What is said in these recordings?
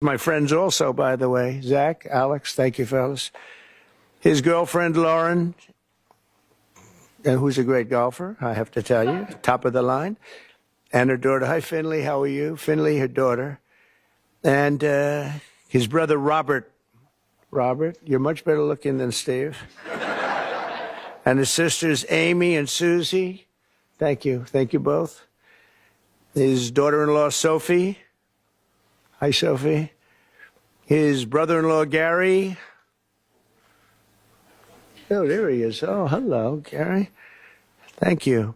My friends also, by the way, Zach, Alex, thank you, fellas. His girlfriend, Lauren, who's a great golfer, I have to tell you, top of the line. And her daughter. Hi, Finley, how are you? Finley, her daughter. And his brother, Robert. Robert, you're much better looking than Steve. And his sisters, Amy and Susie. Thank you. Thank you both. His daughter-in-law, Sophie. Hi, Sophie. His brother-in-law, Gary. Oh, there he is. Oh, hello, Gary. Thank you.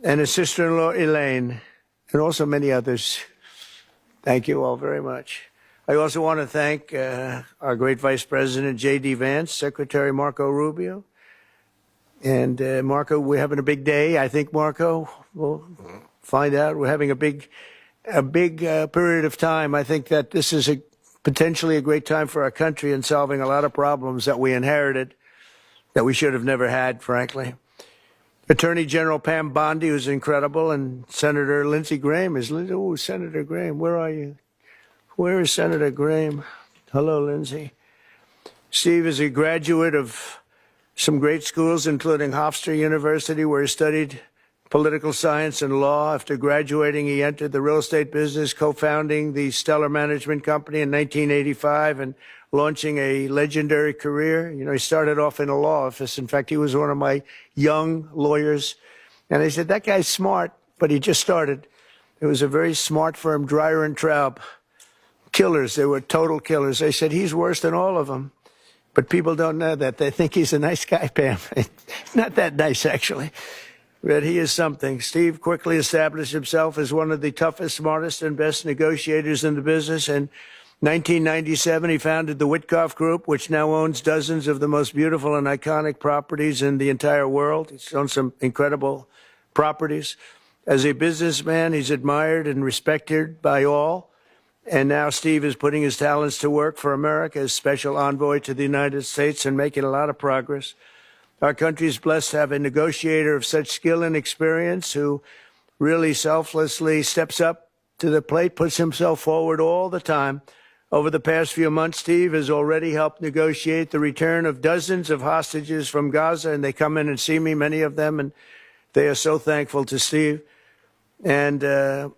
And his sister-in-law, Elaine, and also many others. Thank you all very much. I also want to thank our great Vice President, J.D. Vance, Secretary Marco Rubio. And Marco, we're having a big day. I think, Marco, we'll find out. We're having a big period of time. I think that this is potentially a great time for our country in solving a lot of problems that we inherited that we should have never had, frankly. Attorney General Pam Bondi, who's incredible, and Senator Lindsey Graham is. Oh, Senator Graham, where are you? Where is Senator Graham? Hello, Lindsey. Steve is a graduate of some great schools, including Hofstra University, where he studied political science and law. After graduating, he entered the real estate business, co-founding the Stellar Management Company in 1985 and launching a legendary career. You know, he started off in a law office. In fact, he was one of my young lawyers. And I said, that guy's smart, but he just started. It was a very smart firm, Dreyer and Traub. Killers. They were total killers. They said, he's worse than all of them. But people don't know that. They think he's a nice guy, Pam. Not that nice, actually. But he is something. Steve quickly established himself as one of the toughest, smartest, and best negotiators in the business. In 1997, he founded the Witkoff Group, which now owns dozens of the most beautiful and iconic properties in the entire world. He's owned some incredible properties. As a businessman, he's admired and respected by all. And now Steve is putting his talents to work for America as special envoy to the United States and making a lot of progress. Our country is blessed to have a negotiator of such skill and experience who really selflessly steps up to the plate, puts himself forward all the time. Over the past few months, Steve has already helped negotiate the return of dozens of hostages from Gaza, and they come in and see me, many of them, and they are so thankful to Steve. And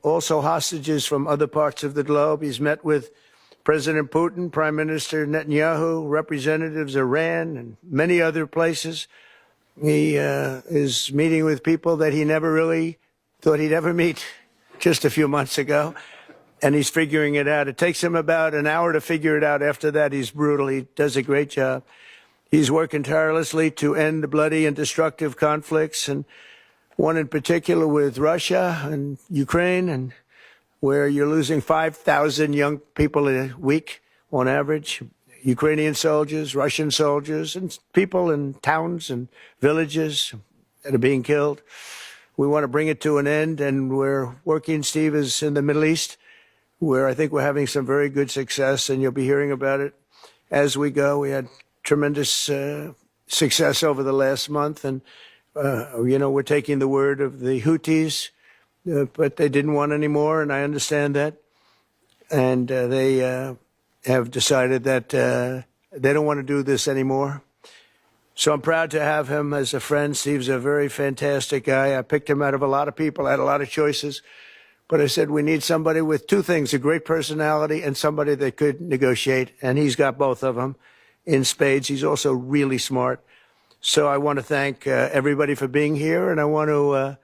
also hostages from other parts of the globe. He's met with President Putin, Prime Minister Netanyahu, representatives of Iran, and many other places. He is meeting with people that he never really thought he'd ever meet just a few months ago. And he's figuring it out. It takes him about an hour to figure it out. After that, he's brutal. He does a great job. He's working tirelessly to end the bloody and destructive conflicts, and one in particular with Russia and Ukraine, and where you're losing 5,000 young people a week on average, Ukrainian soldiers, Russian soldiers, and people in towns and villages that are being killed. We want to bring it to an end, and we're working. Steve is in the Middle East, where I think we're having some very good success, and you'll be hearing about it as we go. We had tremendous success over the last month, and we're taking the word of the Houthis, but they didn't want any more, and I understand that. And they have decided that they don't want to do this anymore. So I'm proud to have him as a friend. Steve's a very fantastic guy. I picked him out of a lot of people. I had a lot of choices. But I said, we need somebody with two things, a great personality and somebody that could negotiate. And he's got both of them in spades. He's also really smart. So I want to thank everybody for being here. And I want to,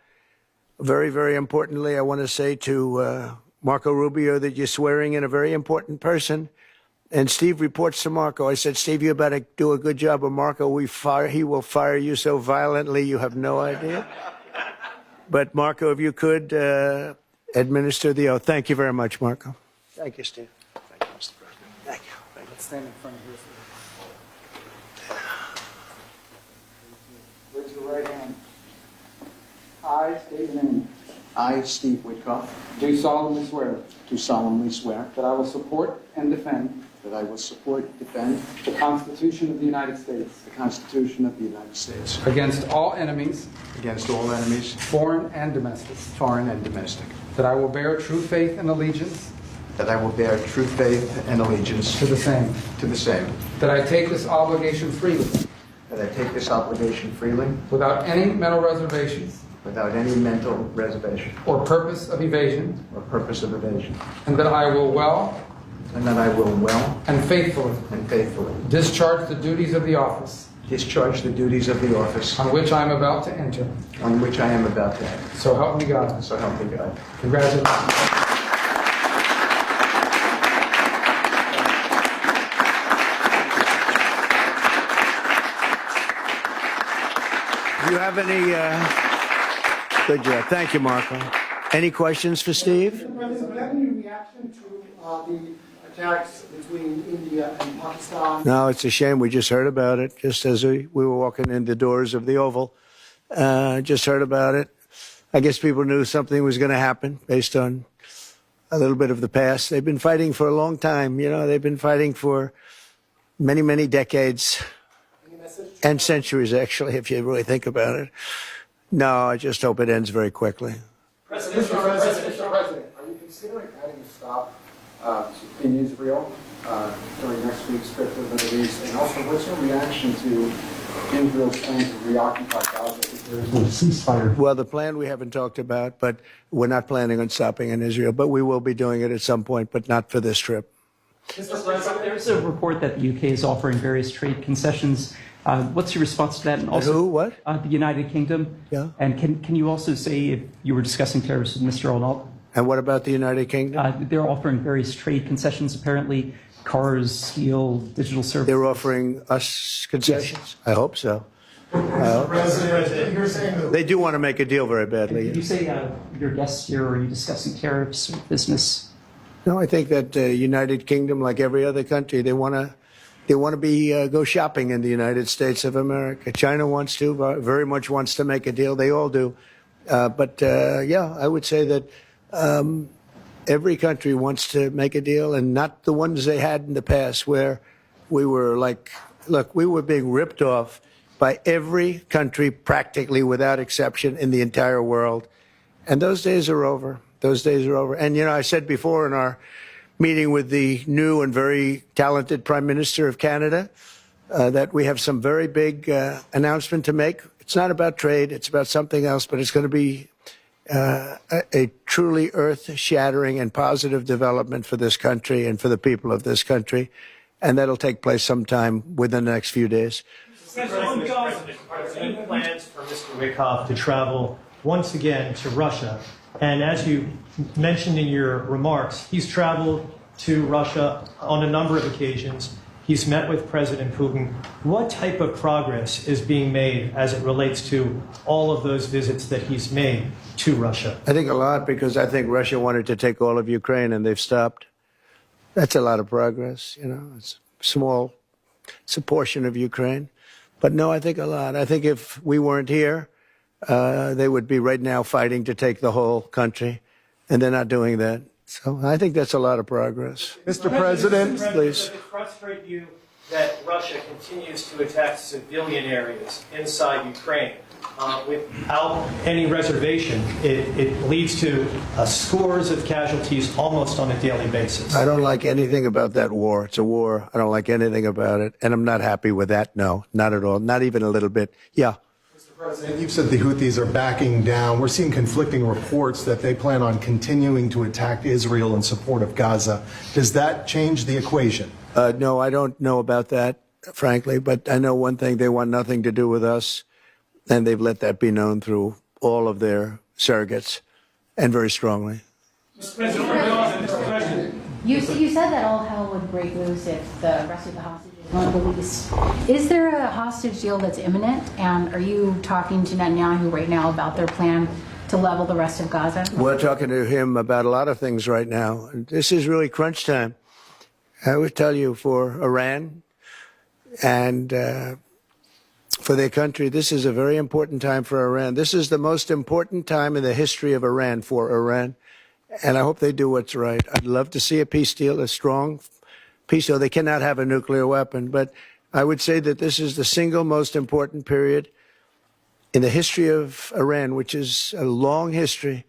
very, very importantly, I want to say to Marco Rubio that you're swearing in a very important person. And Steve reports to Marco. I said, Steve, you better do a good job of Marco. He will fire you so violently you have no idea. But Marco, if you could administer the oath. Thank you very much, Marco. Thank you, Steve. Thank you, Mr. President. Thank you. Let's stand in front of you. Raise your right hand. I state your name. I, Steve Witkoff, Do solemnly swear do solemnly swear that I will support and defend that I will support and defend the Constitution of the United States the Constitution of the United States against all enemies, against all enemies, foreign and domestic, foreign and domestic, that I will bear true faith and allegiance that I will bear true faith and allegiance To the same. to the same, That I take this obligation freely, that I take this obligation freely without any mental reservation without any mental reservation or purpose of evasion, or purpose of evasion, and that I will well and that I will well and faithfully and faithfully discharge the duties of the office discharge the duties of the office on which I am about to enter. on which I am about to enter. So help me God. So help me God. Congratulations. Do you have any? Good job. Thank you, Marco. Any questions for Steve? Mr. President, do you have any reaction to the attacks between India and Pakistan? No, it's a shame. We just heard about it just as we were walking in the doors of the Oval. Just heard about it. I guess people knew something was going to happen based on a little bit of the past. They've been fighting for a long time. You know, they've been fighting for many, many decades and centuries, actually, if you really think about it. No, I just hope it ends very quickly. Mr. President, are you considering adding a stop in Israel during next week's trip to the Middle East? And also, what's your reaction to Israel's plan to reoccupy Gaza if there is no ceasefire? Well, the plan we haven't talked about, but we're not planning on stopping in Israel. But we will be doing it at some point, but not for this trip. Mr. President, There's a report that the UK is offering various trade concessions. What's your response to that? And also, Who? What? The United Kingdom. Yeah. And can you also say if you were discussing tariffs with Mr. O'Neill? And what about the United Kingdom? They're offering various trade concessions, apparently, cars, steel, digital services. They're offering us concessions? I hope so. President, you're saying that They do want to make a deal very badly. Did you say your guests here, are you discussing tariffs or business? No, I think that United Kingdom, like every other country, they want to be go shopping in the United States of America. China wants to, very much wants to make a deal. They all do. But yeah, I would say that every country wants to make a deal, and not the ones they had in the past where we were like, look, we were being ripped off by every country practically without exception in the entire world. And those days are over. Those days are over. And, you know, I said before in our meeting with the new and very talented Prime Minister of Canada that we have some very big announcement to make. It's not about trade. It's about something else, but it's going to be a truly earth-shattering and positive development for this country and for the people of this country. And that'll take place sometime within the next few days. President, are there any plans for Mr. Witkoff to travel once again to Russia? And as you mentioned in your remarks, he's traveled to Russia on a number of occasions. He's met with President Putin. What type of progress is being made as it relates to all of those visits that he's made to Russia? I think a lot, because I think Russia wanted to take all of Ukraine and they've stopped. That's a lot of progress, you know. It's small. It's a portion of Ukraine. But no, I think a lot. I think if we weren't here, they would be right now fighting to take the whole country, and they're not doing that. So I think that's a lot of progress. Mr. President, please. Does it frustrate you that Russia continues to attack civilian areas inside Ukraine without any reservation? It leads to scores of casualties almost on a daily basis. I don't like anything about that war. It's a war. I don't like anything about it, and I'm not happy with that. No, not at all. Not even a little bit. Yeah. President, you've said the Houthis are backing down. We're seeing conflicting reports that they plan on continuing to attack Israel in support of Gaza. Does that change the equation? No, I don't know about that, frankly, but I know one thing. They want nothing to do with us, and they've let that be known through all of their surrogates, and very strongly. You said that all hell would break loose if the rest of the hostages weren't released. Is there a hostage deal that's imminent? And are you talking to Netanyahu right now about their plan to level the rest of Gaza? We're talking to him about a lot of things right now. This is really crunch time. I would tell you, for Iran and for their country, this is a very important time for Iran. This is the most important time in the history of Iran for Iran. And I hope they do what's right. I'd love to see a peace deal, a strong peace deal. They cannot have a nuclear weapon. But I would say that this is the single most important period in the history of Iran, which is a long history.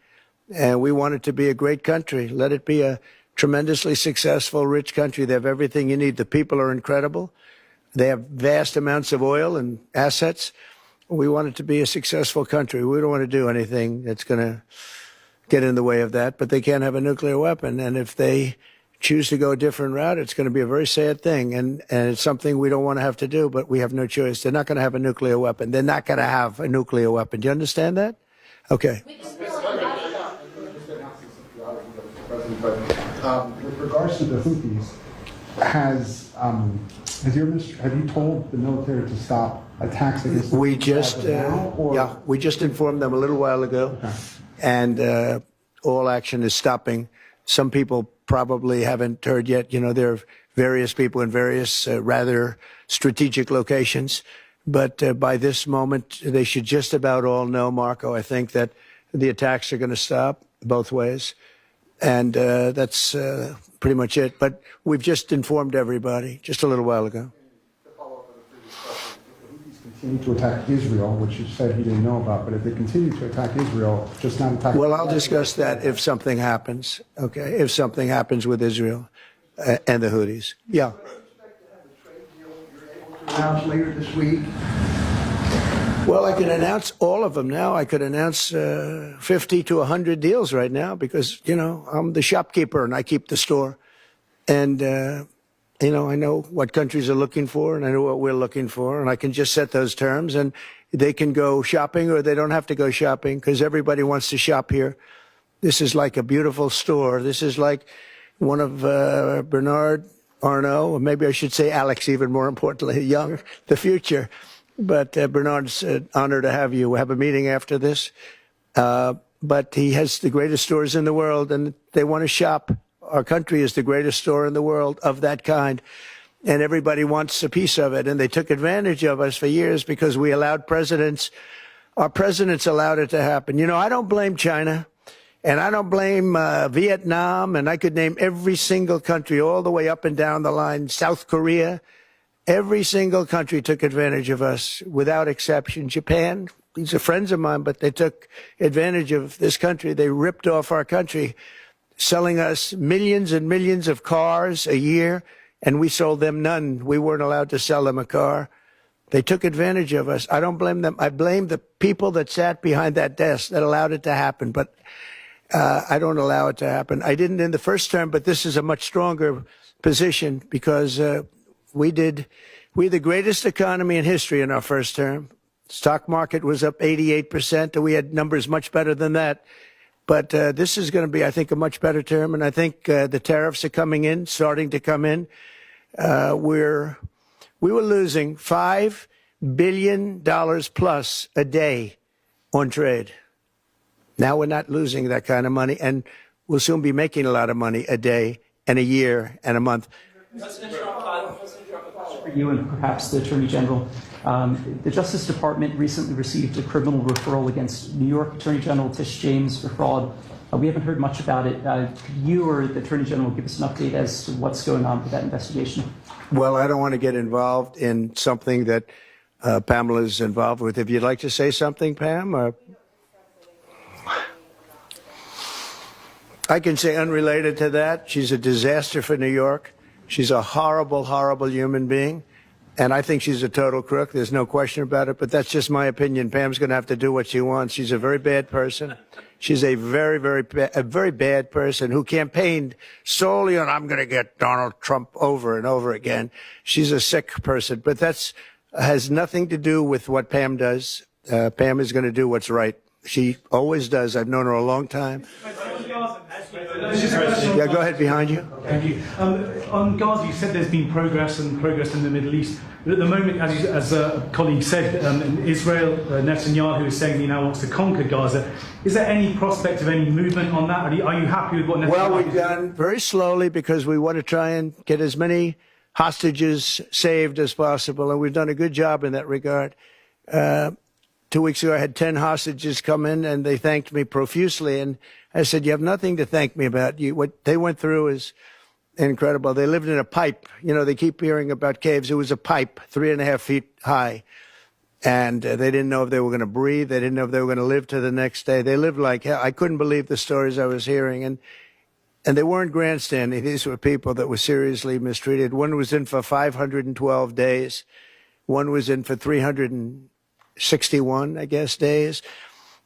And we want it to be a great country. Let it be a tremendously successful, rich country. They have everything you need. The people are incredible. They have vast amounts of oil and assets. We want it to be a successful country. We don't want to do anything that's going to get in the way of that, but they can't have a nuclear weapon. And if they choose to go a different route, it's going to be a very sad thing. And it's something we don't want to have to do, but we have no choice. They're not going to have a nuclear weapon. They're not going to have a nuclear weapon. Do you understand that? Okay. With regards to the Houthis, have you told the military to stop attacks against We just, now, or? we just informed them a little while ago, and all action is stopping. Some people probably haven't heard yet. You know, there are various people in various rather strategic locations, but by this moment, they should just about all know, Marco. I think that the attacks are going to stop both ways, and that's pretty much it. But we've just informed everybody just a little while ago. Continue to attack Israel, which you said he didn't know about, but if they continue to attack Israel, just not attack. Well, I'll discuss that if something happens. Okay, if something happens with Israel and the Houthis. Yeah. Announce later this week. Well, I can announce all of them now. I could announce 50 to 100 deals right now because, you know, I'm the shopkeeper and I keep the store. And, you know, I know what countries are looking for and I know what we're looking for. And I can just set those terms and they can go shopping or they don't have to go shopping because everybody wants to shop here. This is like a beautiful store. This is like one of Bernard Arnault, or maybe I should say Alex, even more importantly, Young, the future. But Bernard's an honor to have you. We'll have a meeting after this. But he has the greatest stores in the world, and they want to shop. Our country is the greatest store in the world of that kind, and everybody wants a piece of it. And they took advantage of us for years because we allowed our presidents allowed it to happen. You know, I don't blame China, and I don't blame Vietnam, and I could name every single country all the way up and down the line, South Korea. Every single country took advantage of us without exception. Japan, these are friends of mine, but they took advantage of this country. They ripped off our country, selling us millions and millions of cars a year, and we sold them none. We weren't allowed to sell them a car. They took advantage of us. I don't blame them. I blame the people that sat behind that desk that allowed it to happen, but I don't allow it to happen. I didn't in the first term, but this is a much stronger position because we're the greatest economy in history in our first term. Stock market was up 88%, and we had numbers much better than that. But this is going to be, I think, a much better term, and I think the tariffs are coming in, starting to come in. We were losing $5 billion plus a day on trade. Now we're not losing that kind of money, and we'll soon be making a lot of money a day and a year and a month. For you and perhaps the Attorney General, the Justice Department recently received a criminal referral against New York Attorney General Tish James for fraud. We haven't heard much about it. Could you or the Attorney General give us an update as to what's going on with that investigation? Well, I don't want to get involved in something that Pamela's involved with. If you'd like to say something, Pam? I can say unrelated to that, she's a disaster for New York. She's a horrible, horrible human being. And I think she's a total crook. There's no question about it. But that's just my opinion. Pam's going to have to do what she wants. She's a very bad person. She's a very, very bad person who campaigned solely on, I'm going to get Donald Trump over and over again. She's a sick person. But that's has nothing to do with what Pam does. Pam is going to do what's right. She always does. I've known her a long time. Yeah, go ahead, behind you. Thank you. On Gaza, you said there's been progress in the Middle East. But at the moment, as a colleague said, in Israel, Netanyahu is saying he now wants to conquer Gaza. Is there any prospect of any movement on that? Are you happy with what Netanyahu Well, we've done very slowly because we want to try and get as many hostages saved as possible, and we've done a good job in that regard. 2 weeks ago, I had 10 hostages come in, and they thanked me profusely. And I said, you have nothing to thank me about. What they went through is incredible. They lived in a pipe. You know, they keep hearing about caves. It was a pipe, 3.5 feet high. And they didn't know if they were going to breathe. They didn't know if they were going to live to the next day. They lived like hell. I couldn't believe the stories I was hearing. And and they weren't grandstanding. These were people that were seriously mistreated. One was in for 512 days. One was in for 361, I guess, days.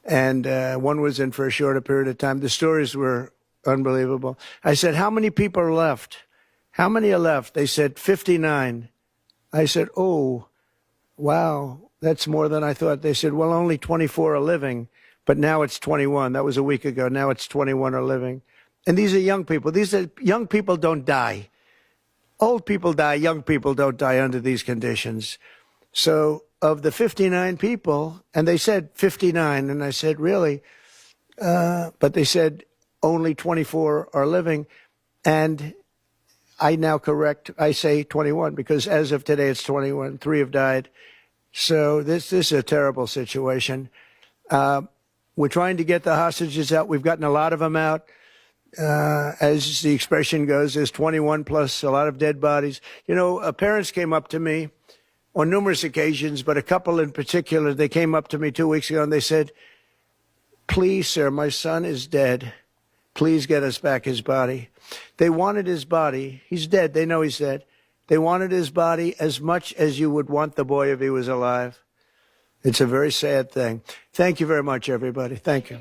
And one was in for a shorter period of time. The stories were unbelievable. I said, how many people are left? How many are left? They said 59. I said, oh, wow, that's more than I thought. They said, well, only 24 are living, but now it's 21. That was a week ago. Now it's 21 are living. And these are young people. These are young people don't die. Old people die. Young people don't die under these conditions. So of the 59 people, and they said 59, and I said, really? But they said only 24 are living. And I now correct, I say 21, because as of today, it's 21. 3 have died. So this is a terrible situation. We're trying to get the hostages out. We've gotten a lot of them out. As the expression goes, there's 21 plus a lot of dead bodies. You know, parents came up to me on numerous occasions, but a couple in particular, they came up to me 2 weeks ago and they said, please, sir, my son is dead. Please get us back his body. They wanted his body. He's dead. They know he's dead. They wanted his body as much as you would want the boy if he was alive. It's a very sad thing. Thank you very much, everybody. Thank you.